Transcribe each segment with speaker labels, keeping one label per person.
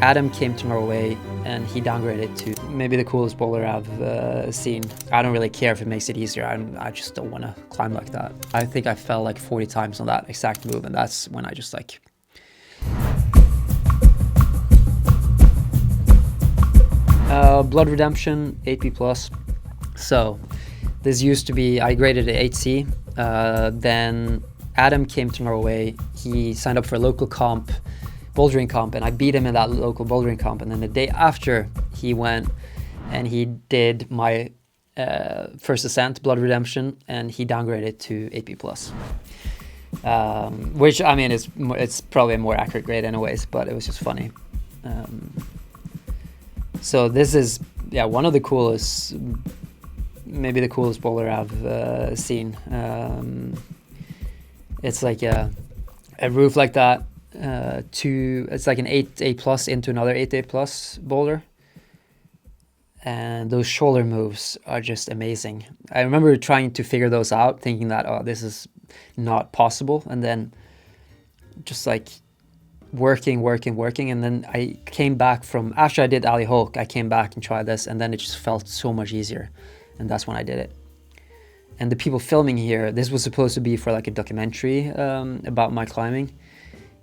Speaker 1: Adam came to Norway and he downgraded to maybe the coolest bowler I've seen. I don't really care if it makes it easier. I just don't want to climb like that. I think I fell like 40 times on that exact move, and that's when I just like... Blood Redemption 8B+. So this used to be, I graded at 8C. Then Adam came to Norway. He signed up for a local comp, bouldering comp, and I beat him in that local bouldering comp. And then the day after, he went and he did my first ascent, Blood Redemption, and he downgraded to 8B+. Which, I mean, it's probably a more accurate grade anyways, but it was just funny. So this is, yeah, one of the coolest, maybe the coolest bowler I've seen. It's like a roof like that, it's like an 8A+ into another 8A+ boulder. And those shoulder moves are just amazing. I remember trying to figure those out, thinking that, oh, this is not possible. And then just like working. And then I came back from, after I did Polyhook, I came back and tried this, and then it just felt so much easier. And that's when I did it. And the people filming here, this was supposed to be for like a documentary about my climbing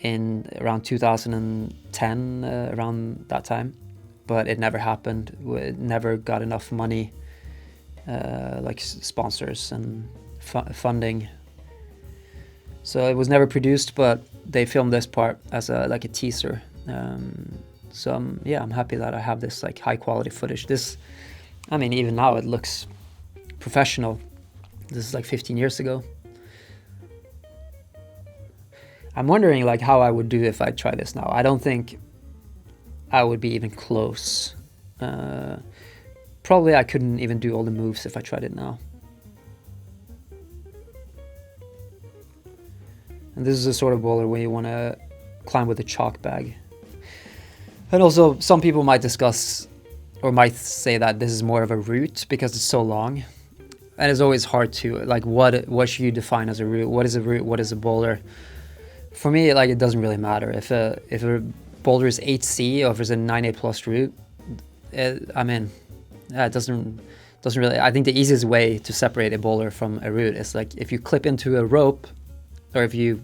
Speaker 1: in around 2010, around that time. But it never happened. It never got enough money, like sponsors and funding. So it was never produced, but they filmed this part as like a teaser. So yeah, I'm happy that I have this like high quality footage. This, I mean, even now it looks professional. This is like 15 years ago. I'm wondering like how I would do if I try this now. I don't think I would be even close. Probably I couldn't even do all the moves if I tried it now. And this is a sort of bowler where you want to climb with a chalk bag. And also some people might discuss or might say that this is more of a route because it's so long. And it's always hard to, like, what should you define as a route? What is a route? What is a bowler? For me, like, it doesn't really matter. If a boulder is 8C or if it's a 9A+ route, I mean, yeah, it doesn't really, I think the easiest way to separate a bowler from a route is like if you clip into a rope, or if you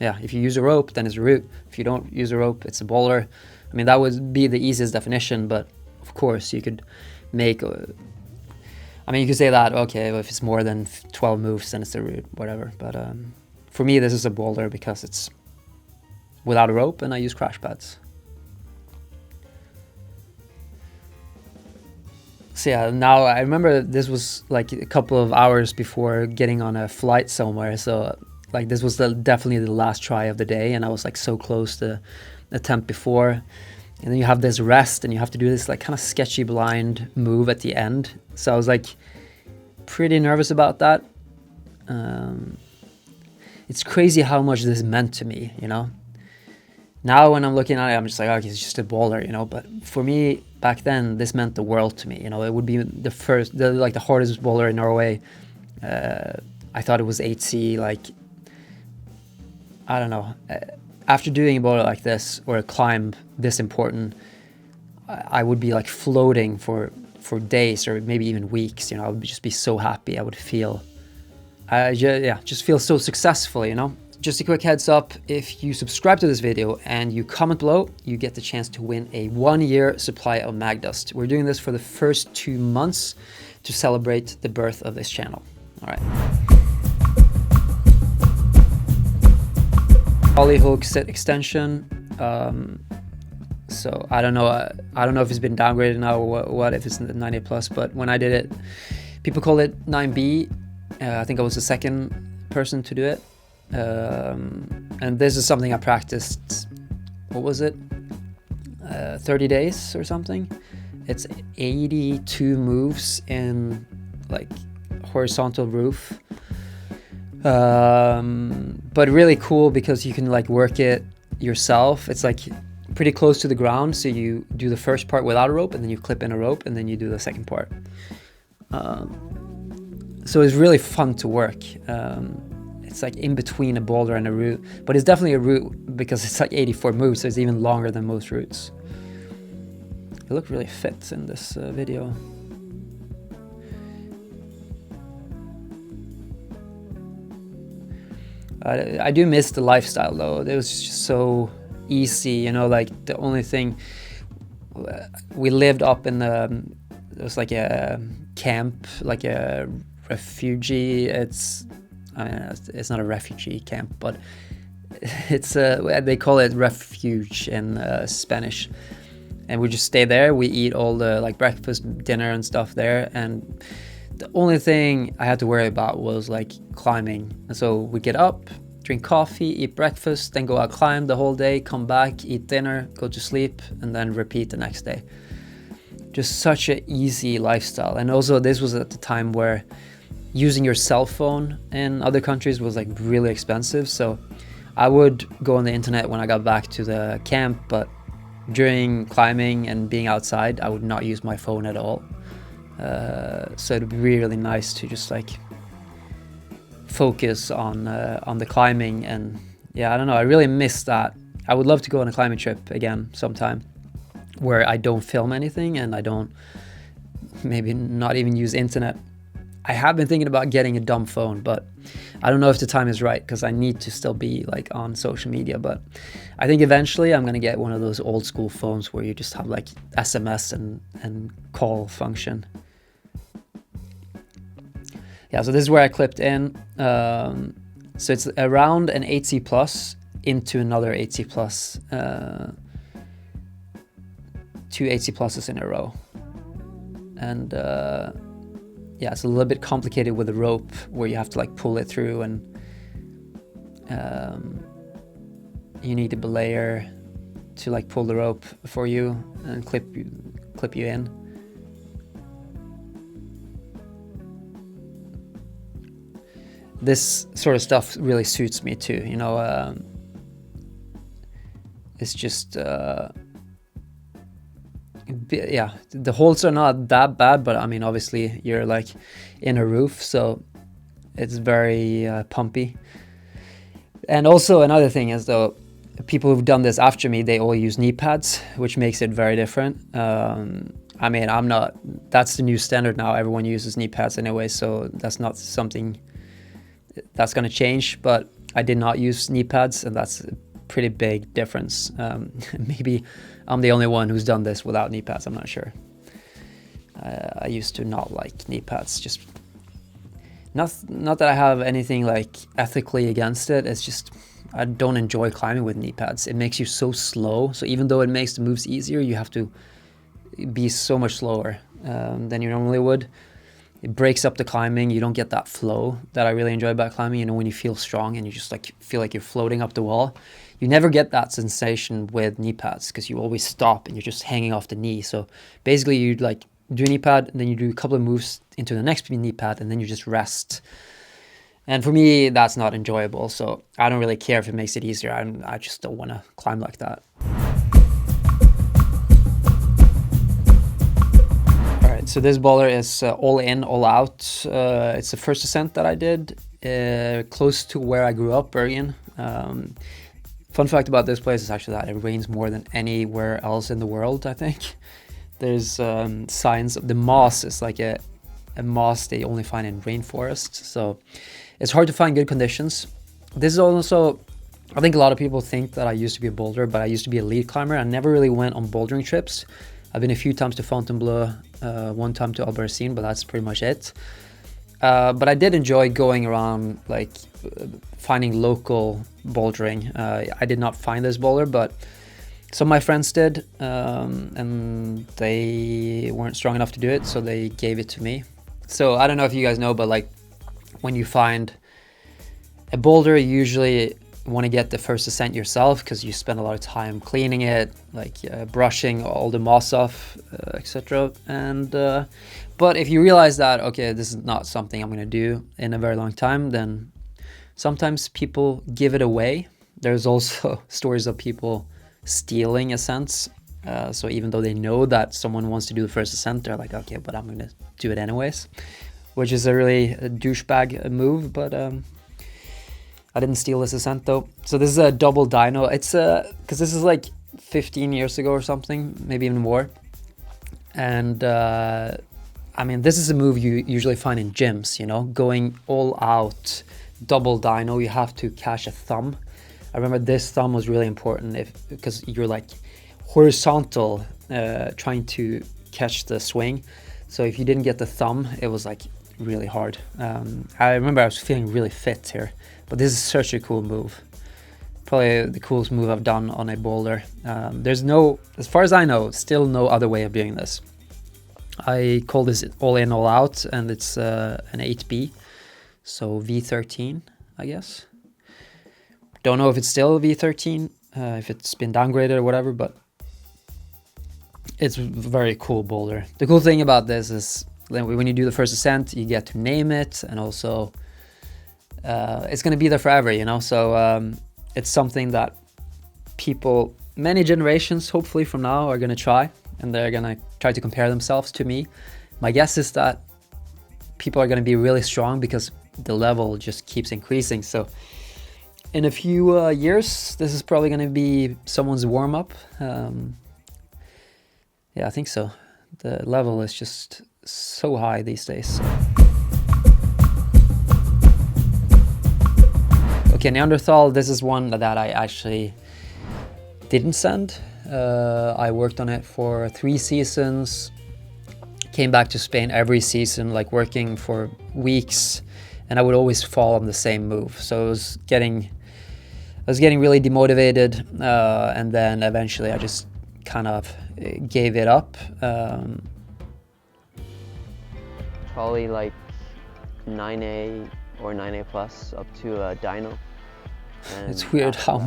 Speaker 1: use a rope, then it's a route. If you don't use a rope, it's a bowler. I mean, that would be the easiest definition, but of course you could make, I mean, you could say that, okay, well, if it's more than 12 moves, then it's a route, whatever. But for me, this is a boulder because it's without a rope and I use crash pads. So yeah, now I remember this was like a couple of hours before getting on a flight somewhere. So like this was definitely the last try of the day, and I was like so close to attempt before. And then you have this rest and you have to do this like kind of sketchy blind move at the end. So I was like pretty nervous about that. It's crazy how much this meant to me, you know. Now when I'm looking at it, I'm just like, okay, it's just a bowler, you know. But for me back then, this meant the world to me. You know, it would be the hardest bowler in Norway. I thought it was 8C, like, I don't know. After doing a bowler like this, or a climb this important, I would be like floating for days or maybe even weeks, you know. I would just be so happy. I would feel, just feel so successful, you know. Just a quick heads up, if you subscribe to this video and you comment below, you get the chance to win a 1-year supply of Magdust. We're doing this for the first 2 months to celebrate the birth of this channel. All right. Polyhook set extension. So I don't know if it's been downgraded now or what if it's 9A+, but when I did it, people call it 9B. I think I was the second person to do it. And this is something I practiced, what was it? 30 days or something. It's 82 moves in like horizontal roof. But really cool because you can like work it yourself. It's like pretty close to the ground, so you do the first part without a rope and then you clip in a rope and then you do the second part. So it's really fun to work. It's like in between a boulder and a route, but it's definitely a route because it's like 84 moves, so it's even longer than most routes. You look really fit in this video. I do miss the lifestyle though. It was just so easy, you know, like the only thing, we lived up in it was like a camp, like a refugee. It's not a refugee camp, but it's they call it refuge in Spanish. And we just stay there. We eat all the like breakfast, dinner and stuff there. And the only thing I had to worry about was like climbing. And so we get up, drink coffee, eat breakfast, then go out, climb the whole day, come back, eat dinner, go to sleep, and then repeat the next day. Just such an easy lifestyle. And also this was at the time where using your cell phone in other countries was like really expensive. So I would go on the internet when I got back to the camp, but during climbing and being outside, I would not use my phone at all. So it'd be really nice to just like focus on the climbing. And yeah, I don't know, I really miss that. I would love to go on a climbing trip again sometime where I don't film anything and I don't maybe not even use internet. I have been thinking about getting a dumb phone, but I don't know if the time is right because I need to still be like on social media. But I think eventually I'm gonna get one of those old school phones where you just have like SMS and call function. Yeah, so this is where I clipped in. So it's around an 8C plus into another 8C plus, 2 8C pluses in a row. And yeah, it's a little bit complicated with the rope where you have to like pull it through, and you need a belayer to like pull the rope for you and clip you in. This sort of stuff really suits me too, you know. It's just yeah, the holes are not that bad, but I mean obviously you're like in a roof, so it's very pumpy. And also another thing is though, people who've done this after me, they all use knee pads, which makes it very different. I mean, that's the new standard now, everyone uses knee pads anyway, so that's not something that's going to change. But I did not use knee pads, and that's a pretty big difference. Maybe I'm the only one who's done this without knee pads, I'm not sure. I used to not like knee pads, just not that I have anything like ethically against it, it's just I don't enjoy climbing with knee pads. It makes you so slow, so even though it makes the moves easier, you have to be so much slower than you normally would. It breaks up the climbing. You don't get that flow that I really enjoy about climbing, you know, when you feel strong and you just like feel like you're floating up the wall. You never get that sensation with knee pads because you always stop and you're just hanging off the knee. So basically you like do a knee pad, and then you do a couple of moves into the next knee pad, and then you just rest. And for me, that's not enjoyable. So I don't really care if it makes it easier. I just don't want to climb like that. All right, so this boulder is all in, all out. It's the first ascent that I did, close to where I grew up, Bergen. Fun fact about this place is actually that it rains more than anywhere else in the world, I think. There's signs of the moss is like a moss they only find in rainforests, so it's hard to find good conditions. This is also, I think a lot of people think that I used to be a boulder, but I used to be a lead climber. I never really went on bouldering trips. I've been a few times to Fontainebleau, one time to Albertine, but that's pretty much it. But I did enjoy going around, like finding local bouldering. I did not find this boulder, but some of my friends did, and they weren't strong enough to do it, so they gave it to me. So I don't know if you guys know, but like when you find a boulder, you usually want to get the first ascent yourself because you spend a lot of time cleaning it, like brushing all the moss off, etc. And but if you realize that, okay, this is not something I'm going to do in a very long time, then sometimes people give it away. There's also stories of people stealing ascents. So even though they know that someone wants to do the first ascent, they're like, okay, but I'm going to do it anyways, which is a really douchebag move. But I didn't steal this ascent though. So this is a double dyno. It's because this is like 15 years ago or something, maybe even more. And I mean, this is a move you usually find in gyms, you know, going all out, double dyno, you have to catch a thumb. I remember this thumb was really important because you're like horizontal trying to catch the swing. So if you didn't get the thumb, it was like really hard. I remember I was feeling really fit here, but this is such a cool move. Probably the coolest move I've done on a boulder. There's no, as far as I know, still no other way of doing this. I call this all in, all out, and it's an 8B, so V13, I guess. Don't know if it's still V13, if it's been downgraded or whatever, but it's a very cool boulder. The cool thing about this is when you do the first ascent, you get to name it, and also it's going to be there forever, you know, so it's something that people, many generations, hopefully from now, are going to try, and they're going to try to compare themselves to me. My guess is that people are going to be really strong because the level just keeps increasing. So in a few years, this is probably going to be someone's warm-up. Yeah, I think so. The level is just so high these days. Okay, Neanderthal, this is one that I actually didn't send. I worked on it for 3 seasons, came back to Spain every season, like working for weeks, and I would always fall on the same move. So I was getting really demotivated, and then eventually I just kind of gave it up.
Speaker 2: Probably like 9A or 9A plus up to a dyno. And
Speaker 1: it's weird how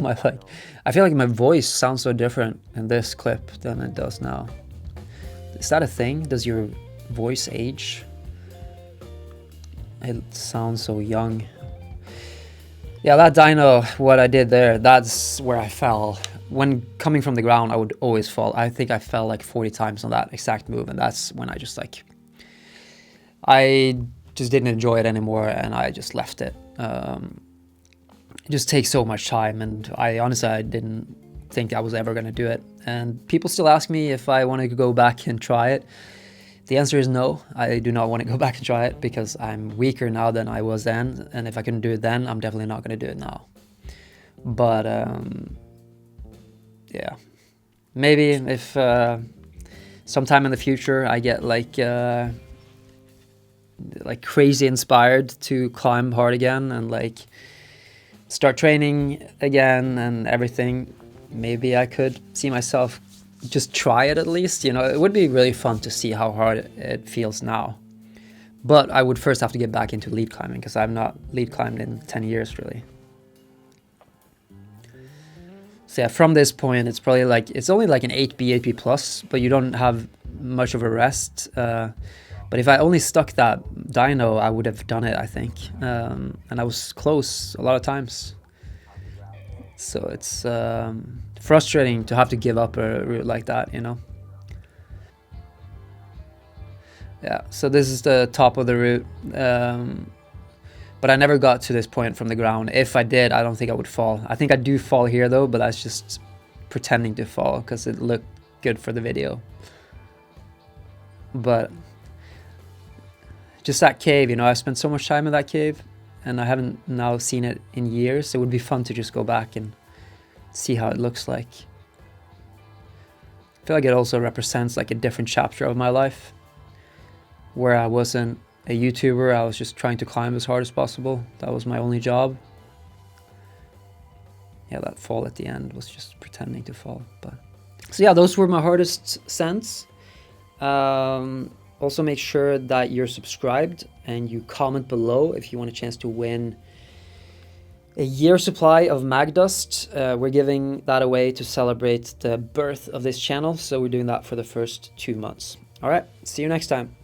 Speaker 1: I feel like my voice sounds so different in this clip than it does now. Is that a thing? Does your voice age? It sounds so young. Yeah, that dyno, what I did there, that's where I fell. When coming from the ground, I would always fall. I think I fell like 40 times on that exact move, and that's when I just didn't enjoy it anymore, and I just left it. It just takes so much time, and I honestly didn't think I was ever going to do it. And people still ask me if I want to go back and try it. The answer is no. I do not want to go back and try it because I'm weaker now than I was then, and if I couldn't do it then, I'm definitely not going to do it now. But yeah, maybe if sometime in the future I get like crazy inspired to climb hard again and like start training again and everything, maybe I could see myself just try it at least. You know, it would be really fun to see how hard it feels now. But I would first have to get back into lead climbing because I've not lead climbed in 10 years really. So yeah, from this point, it's probably like, it's only like an 8B, 8B plus, but you don't have much of a rest. But if I only stuck that dyno, I would have done it, I think. And I was close a lot of times. So it's frustrating to have to give up a route like that, you know? Yeah, so this is the top of the route. But I never got to this point from the ground. If I did, I don't think I would fall. I think I do fall here though, but that's just pretending to fall because it looked good for the video. But just that cave, you know, I spent so much time in that cave and I haven't now seen it in years. It would be fun to just go back and see how it looks like. I feel like it also represents like a different chapter of my life where I wasn't a YouTuber. I was just trying to climb as hard as possible. That was my only job. Yeah, that fall at the end was just pretending to fall. But so yeah, those were my hardest ascents. Also make sure that you're subscribed and you comment below if you want a chance to win a year supply of Magdust. We're giving that away to celebrate the birth of this channel. So we're doing that for the first 2 months. All right, see you next time.